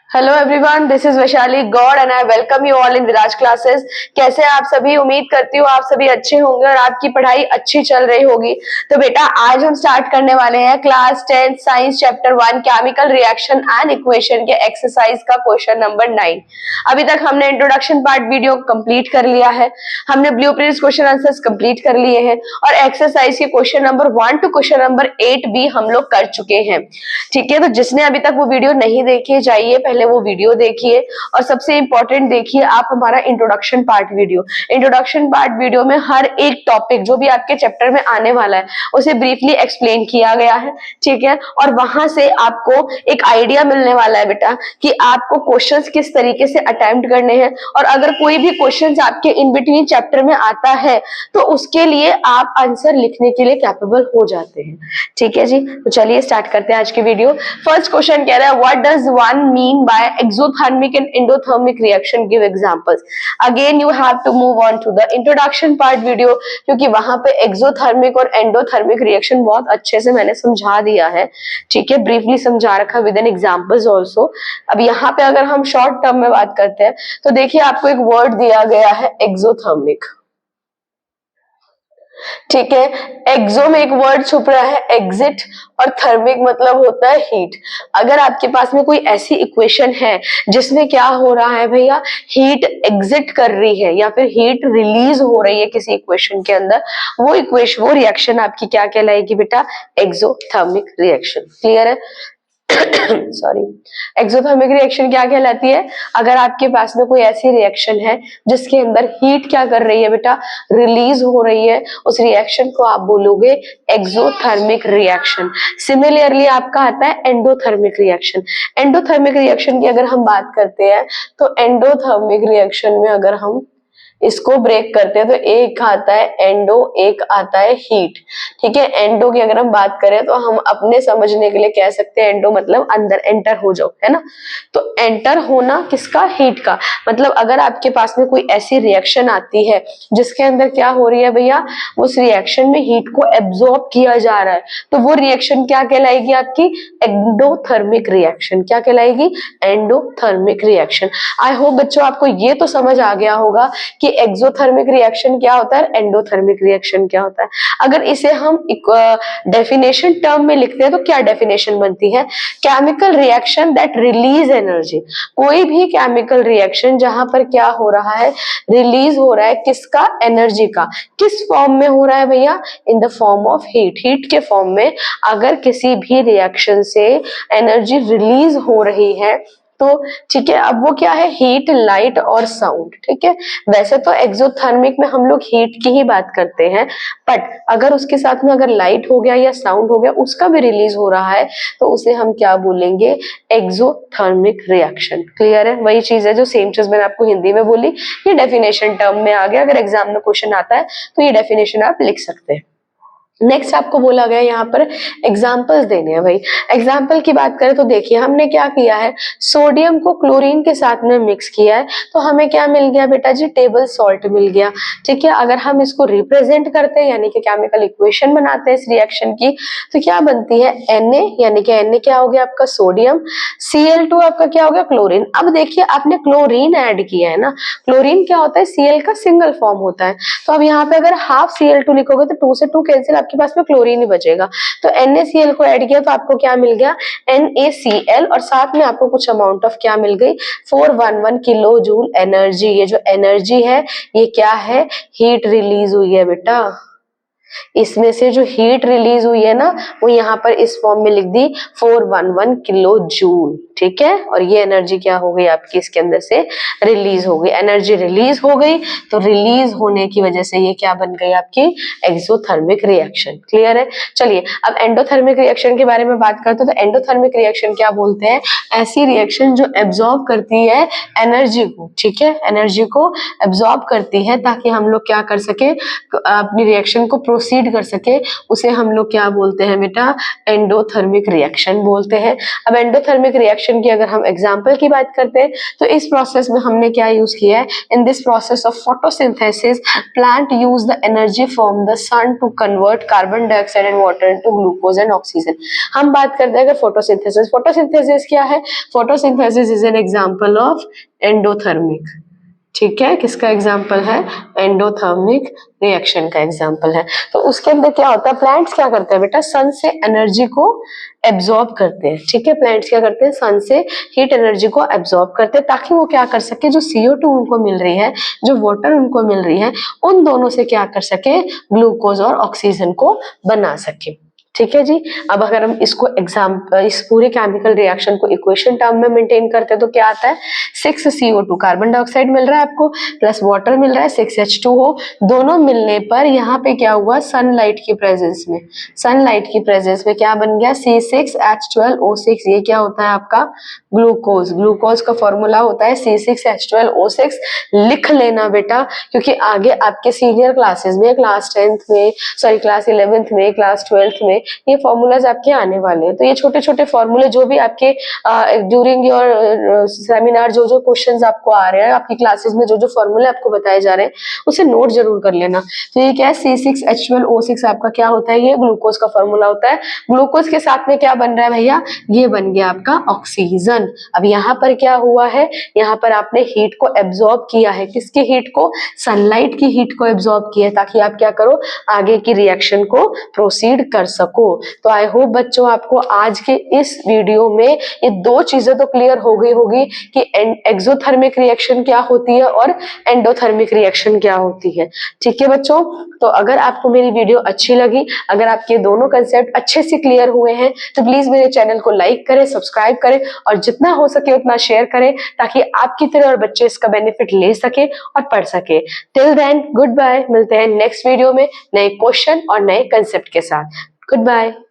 Hello everyone, this is Vaishali Gaur and I welcome you all in Viraj classes. कैसे हैं आप सभी? उम्मीद करती हूँ आप सभी अच्छे होंगे और आपकी पढ़ाई अच्छी चल रही होगी। तो बेटा आज हम स्टार्ट करने वाले हैं class 10 science chapter 1 chemical reaction and equation के एक्सरसाइज का क्वेश्चन नंबर 9। अभी तक हमने इंट्रोडक्शन पार्ट वीडियो कंप्लीट कर लिया है, हमने ब्लूप्रिंट्स क्वेश्चन आंसर्स कंप्लीट कर लिए हैं और एक्सरसाइज के question number 1 to question number 8 भी हम लोग कर चुके हैं। ठीक है, तो जिसने अभी तक वो वीडियो नहीं देखी जाइए पहले वो वीडियो देखिए और सबसे इंपॉर्टेंट देखिए आप हमारा introduction part video. Introduction part video में हर एक टॉपिक जो भी आपके चैप्टर में आने वाला है उसे ब्रीफली एक्सप्लेन किया गया है। ठीक है, और वहां से आपको एक आइडिया मिलने वाला है बेटा कि आपको क्वेश्चंस किस तरीके से अटेम्प्ट करने हैं और अगर कोई भी क्वेश्चंस आपके इन बिटवीन चैप्टर में आता है तो उसके लिए आप आंसर लिखने के लिए कैपेबल हो जाते हैं। ठीक है जी, तो चलिए स्टार्ट करते हैं आज की वीडियो। फर्स्ट क्वेश्चन कह रहा है what does one mean by exothermic and endothermic reaction, give examples. Again you have to move on to the introduction part video क्योंकि वहां पे exothermic और endothermic reaction बहुत अच्छे से मैंने समझा दिया है। ठीक है, ब्रीफली समझा रखा विद एन एग्जांपल्स आल्सो। अब यहाँ पे अगर हम शॉर्ट टर्म में बात करते हैं तो देखिए आपको एक वर्ड दिया गया है exothermic। ठीक है, एक्सो में एक वर्ड छुप रहा है एग्जिट और थर्मिक मतलब होता है हीट। अगर आपके पास में कोई ऐसी इक्वेशन है जिसमें क्या हो रहा है भैया, हीट एग्जिट कर रही है या फिर हीट रिलीज हो रही है किसी इक्वेशन के अंदर, वो रिएक्शन आपकी क्या कहलाएगी बेटा? Exothermic reaction. क्लियर है? सॉरी, एक्सोथर्मिक रिएक्शन क्या कहलाती है? अगर आपके पास में कोई ऐसी रिएक्शन है जिसके अंदर हीट क्या कर रही है बेटा? रिलीज हो रही है, उस रिएक्शन को आप बोलोगे एक्सोथर्मिक रिएक्शन। सिमिलरली आपका आता है एंडोथर्मिक रिएक्शन। एंडोथर्मिक रिएक्शन की अगर हम बात करते हैं तो एंडोथर्मिक रिएक्शन में अगर हम इसको ब्रेक करते हैं तो एक आता है एंडो, एक आता है हीट। ठीक है, एंडो की अगर हम बात करें तो हम अपने समझने के लिए कह सकते हैं एंडो मतलब अंदर, एंटर हो जाओ, है ना। तो एंटर होना किसका? हीट का। मतलब अगर आपके पास में कोई ऐसी रिएक्शन आती है जिसके अंदर क्या हो रही है भैया, उस रिएक्शन में हीट को एब्जॉर्ब किया जा रहा है तो वो रिएक्शन क्या कहलाएगी आपकी? Endothermic reaction. क्या कहलाएगी? Endothermic reaction. आई होप बच्चों आपको ये तो समझ आ गया होगा कि एक्सोथर्मिक रिएक्शन क्या होता है, एंडोथर्मिक रिएक्शन क्या होता है। अगर इसे हम डेफिनेशन टर्म में लिखते हैं तो क्या डेफिनेशन बनती है? Chemical reaction that release energy. कोई भी केमिकल रिएक्शन जहां पर क्या हो रहा है? रिलीज हो रहा है किसका? एनर्जी का। किस फॉर्म में हो रहा है भैया? In the form of heat. Heat के फॉर्म में अगर किसी भी रिएक्शन से एनर्जी रिलीज हो रही है तो ठीक है, अब वो क्या है? हीट, लाइट और साउंड। ठीक है, वैसे तो एक्सोथर्मिक में हम लोग हीट की ही बात करते हैं, बट अगर उसके साथ में अगर लाइट हो गया या साउंड हो गया उसका भी रिलीज हो रहा है तो उसे हम क्या बोलेंगे? Exothermic reaction. क्लियर है? वही चीज है जो सेम चीज मैंने आपको हिंदी में बोली, ये डेफिनेशन टर्म में आ गया। अगर एग्जाम में क्वेश्चन आता है तो ये डेफिनेशन आप लिख सकते हैं। नेक्स्ट आपको बोला गया यहाँ पर एग्जाम्पल्स देने हैं। भाई एग्जाम्पल की बात करें तो देखिए हमने क्या किया है, सोडियम को क्लोरीन के साथ में मिक्स किया है तो हमें क्या मिल गया बेटा जी? टेबल सॉल्ट मिल गया। ठीक है, अगर हम इसको रिप्रेजेंट करते हैं यानी कि केमिकल इक्वेशन बनाते हैं इस रिएक्शन की तो क्या बनती है? Na, यानी कि Na क्या हो गया आपका? सोडियम। Cl2 आपका क्या हो गया? क्लोरीन। अब देखिए आपने क्लोरीन ऐड किया है ना, क्लोरीन क्या होता है? Cl का सिंगल फॉर्म होता है। तो अब यहाँ पे अगर हाफ Cl2 लिखोगे तो 2 से 2 कैंसिल, आपके पास में क्लोरीन ही बचेगा। तो NaCl को ऐड किया तो आपको क्या मिल गया? NaCl और साथ में आपको कुछ अमाउंट ऑफ क्या मिल गई? 411 किलो जूल एनर्जी। ये जो एनर्जी है ये क्या है? हीट रिलीज हुई है बेटा। इसमें से जो हीट रिलीज हुई है ना वो यहाँ पर इस फॉर्म में लिख दी 411 किलो जूल। ठीक है, और ये एनर्जी क्या हो गई आपकी? इसके अंदर से रिलीज हो गई। एनर्जी रिलीज हो गई तो रिलीज होने की वजह से ये क्या बन गई आपकी? Exothermic reaction. क्लियर है? चलिए अब एंडोथर्मिक रिएक्शन के बारे में बात करते हैं तो एंडोथर्मिक रिएक्शन क्या बोलते हैं? ऐसी रिएक्शन जो एब्जॉर्ब करती है एनर्जी को। ठीक है, एनर्जी को एब्जॉर्ब करती है ताकि हम लोग क्या कर सके? अपनी रिएक्शन को प्रोसीड कर सके, उसे हम लोग क्या बोलते हैं बेटा? एंडोथर्मिक रिएक्शन बोलते हैं। अब एंडोथर्मिक रिएक्शन रिएक्शन की अगर हम एग्जाम्पल की बात करते हैं तो इस प्रोसेस में हमने क्या यूज किया है, in this process of photosynthesis plant use the energy from the sun to convert carbon dioxide and water into glucose and oxygen. हम बात करते हैं अगर फोटोसिंथेसिस, फोटोसिंथेसिस क्या है, photosynthesis is an example of endothermic, ठीक है, किसका एग्जाम्पल है, एंडोथर्मिक रिएक्शन का एग्जाम्पल है। तो उसके अंदर क्या होता है, प्लांट्स क्या करते हैं बेटा, सन से एनर्जी को एब्जॉर्ब करते हैं, ठीक है, प्लांट्स क्या करते हैं, सन से हीट एनर्जी को एब्जॉर्ब करते हैं ताकि वो क्या कर सके, जो CO2 उनको मिल रही है, जो वाटर उनको मिल रही है, उन दोनों से क्या कर सके, ग्लूकोज और ऑक्सीजन को बना सके, ठीक है जी। अब अगर हम इसको इस पूरे केमिकल रिएक्शन को इक्वेशन टर्म में मेंटेन करते हैं तो क्या आता है, 6CO2 कार्बन डाइऑक्साइड मिल रहा है आपको, प्लस वाटर मिल रहा है 6H2O, दोनों मिलने पर यहाँ पे क्या हुआ, सनलाइट की प्रेजेंस में, सनलाइट की प्रेजेंस में क्या बन गया, C6H12O6, ये क्या होता है आपका, ग्लूकोज। ग्लूकोज का फॉर्मूला होता है C6H12O6, लिख लेना बेटा, क्योंकि आगे आपके सीनियर क्लासेस में, क्लास 10th में, सॉरी क्लास 11th में, क्लास 12th में ये फॉर्मूलाज आपके आने वाले हैं। तो ये छोटे छोटे फॉर्मूले जो भी आपके ड्यूरिंग योर सेमिनार जो जो क्वेश्चंस आपको आ रहे हैं, आपकी क्लासेस में जो जो फॉर्मूले आपको बताए जा रहे हैं उसे नोट जरूर कर लेना। तो ये क्या है, C6H12O6 आपका क्या होता है, ये ग्लूकोज का फॉर्मूला होता है। ग्लूकोज के साथ में क्या बन रहा है भैया, ये बन गया आपका ऑक्सीजन। अब यहाँ पर क्या हुआ है, यहाँ पर आपने हीट को एब्जॉर्ब किया है, किसकी हीट को, सनलाइट की हीट को एब्जॉर्ब किया है, ताकि आप क्या करो, आगे की रिएक्शन को प्रोसीड कर सको। तो आई होप बच्चों आपको आज के इस वीडियो में ये दो चीजें तो क्लियर हो गई होगी कि एक्सोथर्मिक रिएक्शन क्या होती है और एंडोथर्मिक रिएक्शन क्या होती है, ठीक है बच्चों। तो अगर आपको मेरी वीडियो अच्छी लगी, अगर आपके दोनों कंसेप्ट अच्छे से क्लियर हुए हैं तो प्लीज मेरे चैनल को लाइक करें, सब्सक्राइब करें और जितना हो सके उतना शेयर करें, ताकि आपकी तरह और बच्चे इसका बेनिफिट ले सके और पढ़ सके। टिल देन गुड बाय, मिलते हैं नेक्स्ट वीडियो में नए क्वेश्चन और नए कंसेप्ट के साथ। Goodbye.